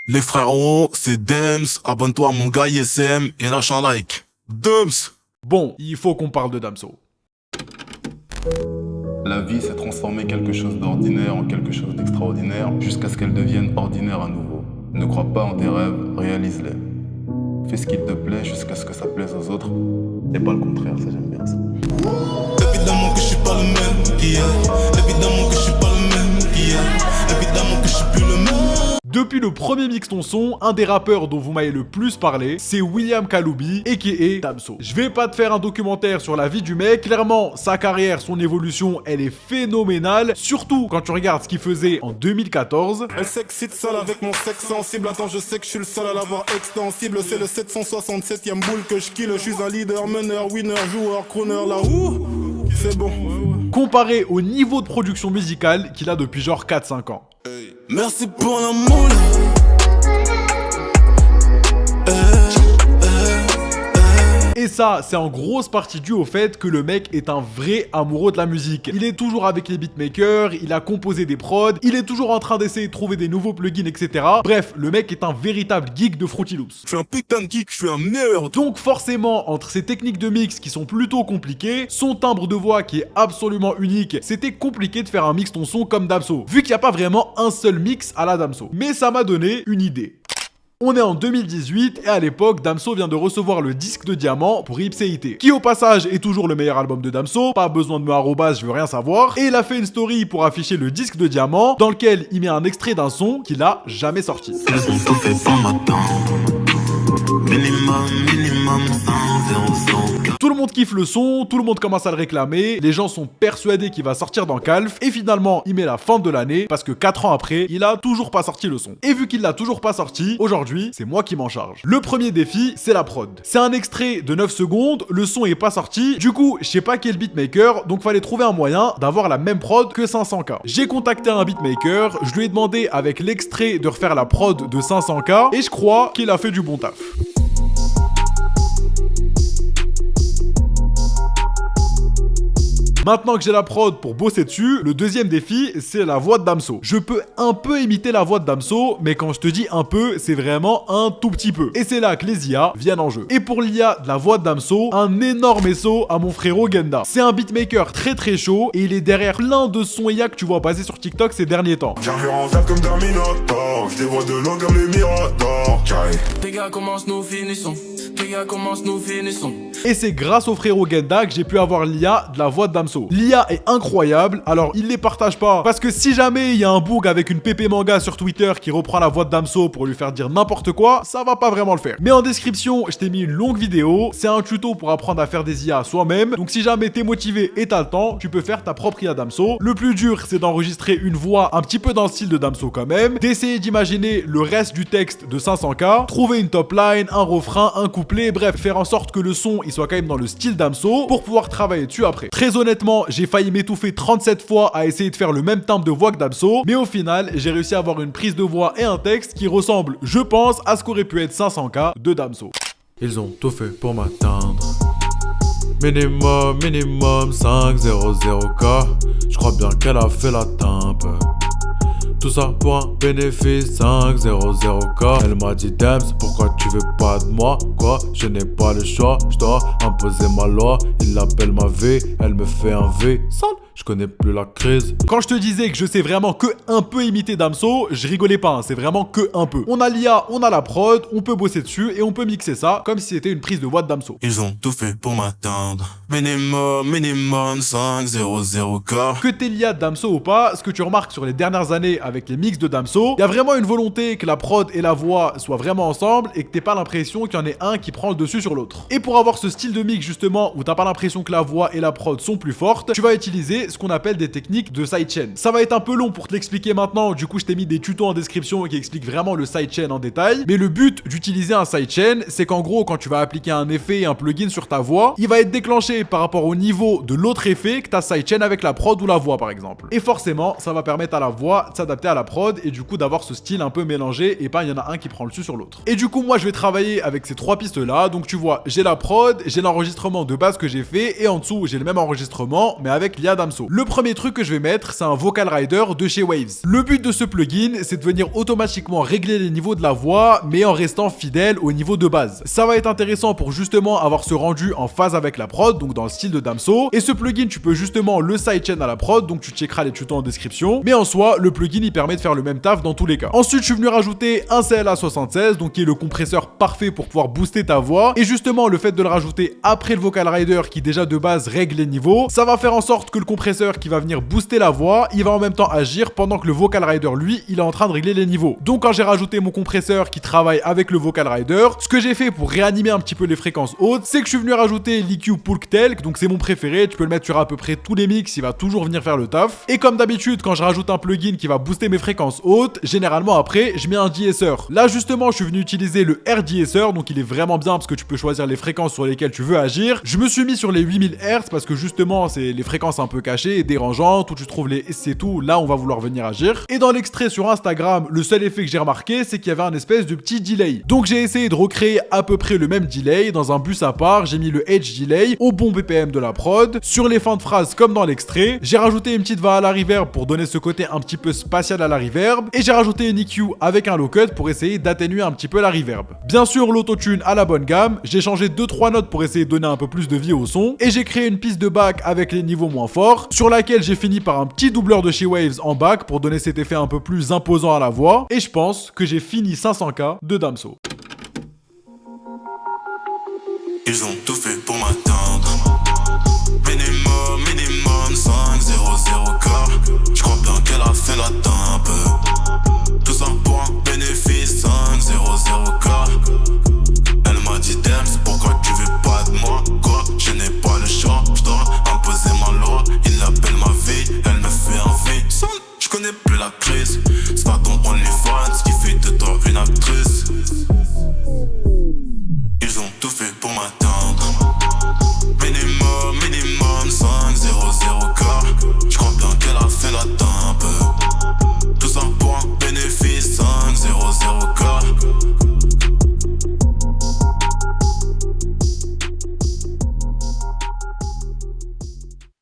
Les frérots, c'est Dems, abonne-toi à mon gars ISM et lâche un like. Dems. Bon, il faut qu'on parle de Damso. La vie, c'est transformer quelque chose d'ordinaire en quelque chose d'extraordinaire jusqu'à ce qu'elle devienne ordinaire à nouveau. Ne crois pas en tes rêves, réalise-les. Fais ce qu'il te plaît jusqu'à ce que ça plaise aux autres et pas le contraire, ça j'aime bien ça. Évidemment que je suis pas le même qu'hier. Évidemment que je suis pas le même qu'hier. Évidemment que je suis plus le même. Depuis le premier Mix Ton Son, un des rappeurs dont vous m'avez le plus parlé, c'est William Kaloubi, a.k.a. Damso. Je vais pas te faire un documentaire sur la vie du mec, clairement, sa carrière, son évolution, elle est phénoménale, surtout quand tu regardes ce qu'il faisait en 2014. Elle s'excite seule avec mon sexe sensible. Attends, je sais que je suis le seul à l'avoir extensible. C'est le 767ème boule que je kill. Je suis un leader, meneur, winner, joueur, crooner, là où c'est bon. Comparé au niveau de production musicale qu'il a depuis genre 4-5 ans. Merci pour l'amour. Et ça, c'est en grosse partie dû au fait que le mec est un vrai amoureux de la musique. Il est toujours avec les beatmakers, il a composé des prods, il est toujours en train d'essayer de trouver des nouveaux plugins, etc. Bref, le mec est un véritable geek de Fruity Loops. Je suis un putain de geek, je suis un nerd. Donc forcément, entre ses techniques de mix qui sont plutôt compliquées, son timbre de voix qui est absolument unique, c'était compliqué de faire un mix ton son comme Damso, vu qu'il n'y a pas vraiment un seul mix à la Damso. Mais ça m'a donné une idée. On est en 2018 et à l'époque, Damso vient de recevoir le disque de diamant pour Ipséité, qui au passage est toujours le meilleur album de Damso, pas besoin de me arrobase, je veux rien savoir. Et il a fait une story pour afficher le disque de diamant, dans lequel il met un extrait d'un son qu'il a jamais sorti. Tout le monde kiffe le son, tout le monde commence à le réclamer, les gens sont persuadés qu'il va sortir dans Calf, et finalement il met la fin de l'année, parce que 4 ans après, il a toujours pas sorti le son. Et vu qu'il l'a toujours pas sorti, aujourd'hui, c'est moi qui m'en charge. Le premier défi, c'est la prod. C'est un extrait de 9 secondes, le son est pas sorti, du coup, je sais pas qui est le beatmaker, donc fallait trouver un moyen d'avoir la même prod que 500K. J'ai contacté un beatmaker, je lui ai demandé avec l'extrait de refaire la prod de 500K, et je crois qu'il a fait du bon taf. Maintenant que j'ai la prod pour bosser dessus, le deuxième défi, c'est la voix de Damso. Je peux un peu imiter la voix de Damso, mais quand je te dis un peu, c'est vraiment un tout petit peu. Et c'est là que les IA viennent en jeu. Et pour l'IA de la voix de Damso, un énorme SO à mon frérot Genda. C'est un beatmaker très chaud, et il est derrière plein de sons IA que tu vois passer sur TikTok ces derniers temps. J'arrive en rap comme Terminator, je dévoile de loin comme les Miradors. Les gars commencent, nous finissons. Les gars commencent, nous finissons. Et c'est grâce au frérot Genda que j'ai pu avoir l'IA de la voix de Damso. L'IA est incroyable, alors il les partage pas. Parce que si jamais il y a un bug avec une PP manga sur Twitter qui reprend la voix de Damso pour lui faire dire n'importe quoi, ça va pas vraiment le faire. Mais en description, je t'ai mis une longue vidéo, c'est un tuto pour apprendre à faire des IA soi-même. Donc si jamais t'es motivé et t'as le temps, tu peux faire ta propre IA Damso. Le plus dur, c'est d'enregistrer une voix un petit peu dans le style de Damso quand même, d'essayer d'imaginer le reste du texte de 500K, trouver une top line, un refrain, un couplet, bref, faire en sorte que le son il soit quand même dans le style Damso pour pouvoir travailler dessus après. Très honnêtement, j'ai failli m'étouffer 37 fois à essayer de faire le même timbre de voix que Damso, mais au final, j'ai réussi à avoir une prise de voix et un texte qui ressemble, je pense, à ce qu'aurait pu être 500K de Damso. Ils ont tout fait pour m'atteindre. Minimum 500K. Je crois bien qu'elle a fait la timbre. Tout ça pour un bénéfice 500K. Elle m'a dit Dems, pourquoi tu veux pas de moi? Quoi? Je n'ai pas le choix, je dois imposer ma loi. Il l'appelle ma vie, elle me fait un V. Sale, je connais plus la crise. Quand je te disais que je sais vraiment que un peu imiter Damso, je rigolais pas, hein, c'est vraiment que un peu. On a l'IA, on a la prod, on peut bosser dessus et on peut mixer ça comme si c'était une prise de voix de Damso. Ils ont tout fait pour m'atteindre. Minimum 500K. Que t'aies l'IA de Damso ou pas, ce que tu remarques sur les dernières années avec les mix de Damso, il y a vraiment une volonté que la prod et la voix soient vraiment ensemble et que t'aies pas l'impression qu'il y en ait un qui prend le dessus sur l'autre. Et pour avoir ce style de mix justement où t'as pas l'impression que la voix et la prod sont plus fortes, tu vas utiliser ce qu'on appelle des techniques de sidechain. Ça va être un peu long pour te l'expliquer maintenant, du coup je t'ai mis des tutos en description qui expliquent vraiment le sidechain en détail, mais le but d'utiliser un sidechain, c'est qu'en gros quand tu vas appliquer un effet et un plugin sur ta voix, il va être déclenché par rapport au niveau de l'autre effet que t'as sidechain avec la prod ou la voix par exemple. Et forcément, ça va permettre à la voix de s'adapter à la prod et du coup d'avoir ce style un peu mélangé et pas il y en a un qui prend le dessus sur l'autre. Et du coup moi je vais travailler avec ces trois pistes là, donc tu vois j'ai la prod, j'ai l'enregistrement de base que j'ai fait et en dessous j'ai le même enregistrement mais avec l'IA Damso. Damso. Le premier truc que je vais mettre, c'est un Vocal Rider de chez Waves. Le but de ce plugin, c'est de venir automatiquement régler les niveaux de la voix, mais en restant fidèle au niveau de base. Ça va être intéressant pour justement avoir ce rendu en phase avec la prod, donc dans le style de Damso. Et ce plugin, tu peux justement le sidechain à la prod, donc tu checkeras les tutos en description. Mais en soi, le plugin, il permet de faire le même taf dans tous les cas. Ensuite, je suis venu rajouter un CLA76, donc qui est le compresseur parfait pour pouvoir booster ta voix. Et justement, le fait de le rajouter après le Vocal Rider, qui déjà de base règle les niveaux, ça va faire en sorte que le compresseur qui va venir booster la voix, il va en même temps agir pendant que le Vocal Rider, lui, il est en train de régler les niveaux. Donc quand j'ai rajouté mon compresseur qui travaille avec le Vocal Rider, ce que j'ai fait pour réanimer un petit peu les fréquences hautes, c'est que je suis venu rajouter l'EQ Pulk-Telk, donc c'est mon préféré, tu peux le mettre sur à peu près tous les mix, il va toujours venir faire le taf. Et comme d'habitude, quand je rajoute un plugin qui va booster mes fréquences hautes, généralement après, je mets un de-esser. Là justement, je suis venu utiliser le R-de-esser, donc il est vraiment bien parce que tu peux choisir les fréquences sur lesquelles tu veux agir. Je me suis mis sur les 8000 Hz parce que justement, c'est les fréquences un peu cachées et dérangeantes, où tu trouves les c'est tout, là on va vouloir venir agir. Et dans l'extrait sur Instagram, le seul effet que j'ai remarqué, c'est qu'il y avait un espèce de petit delay. Donc j'ai essayé de recréer à peu près le même delay dans un bus à part, j'ai mis le Edge Delay au bon BPM de la prod, sur les fins de phrases comme dans l'extrait, j'ai rajouté une petite voix à la reverb pour donner ce côté un petit peu spatial à la reverb, et j'ai rajouté une EQ avec un low cut pour essayer d'atténuer un petit peu la reverb. Bien sûr, l'autotune à la bonne gamme, j'ai changé 2-3 notes pour essayer de donner un peu plus de vie au son, et j'ai créé une piste de back avec les niveaux moins forts, sur laquelle j'ai fini par un petit doubleur de chez Waves en back pour donner cet effet un peu plus imposant à la voix, et je pense que j'ai fini 500K de Damso. Ils ont tout fait pour m'atteindre. Minimum 500K. J'crois bien qu'elle a fait la timpe. Tout ça pour un bénéfice 500K. Elle m'a dit Dems, pourquoi tu veux pas de moi? Quoi? Je n'ai pas le choix, j'dois imposer ma loi. Il l'appelle ma vie, elle me fait envie. J'connais plus la crise. C'est pas ton OnlyFans qui fait de toi une actrice. Ils ont tout fait pour m'atteindre. Minimum 500K. J'crois bien qu'elle a fait la timpe. Tout ça pour un bénéfice 500K.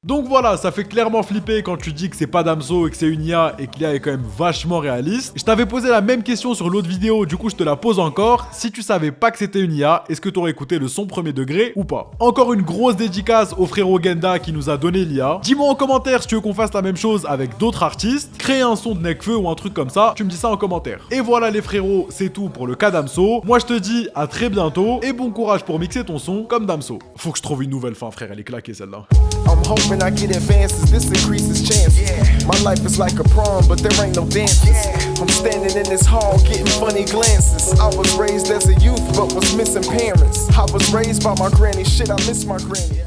Donc voilà, ça fait clairement flipper quand tu dis que c'est pas Damso et que c'est une IA et que l'IA est quand même vachement réaliste. Je t'avais posé la même question sur l'autre vidéo, du coup je te la pose encore. Si tu savais pas que c'était une IA, est-ce que t'aurais écouté le son premier degré ou pas? Encore une grosse dédicace au frérot Genda qui nous a donné l'IA. Dis-moi en commentaire si tu veux qu'on fasse la même chose avec d'autres artistes. Créer un son de Nekfeu ou un truc comme ça, tu me dis ça en commentaire. Et voilà les frérots, c'est tout pour le cas Damso. Moi je te dis à très bientôt et bon courage pour mixer ton son comme Damso. Faut que je trouve une nouvelle fin frère, elle est claquée celle-là. I'm hoping I get advances, this increases chances. My life is like a prom, but there ain't no dances. I'm standing in this hall getting funny glances. I was raised as a youth, but was missing parents. I was raised by my granny, shit, I miss my granny.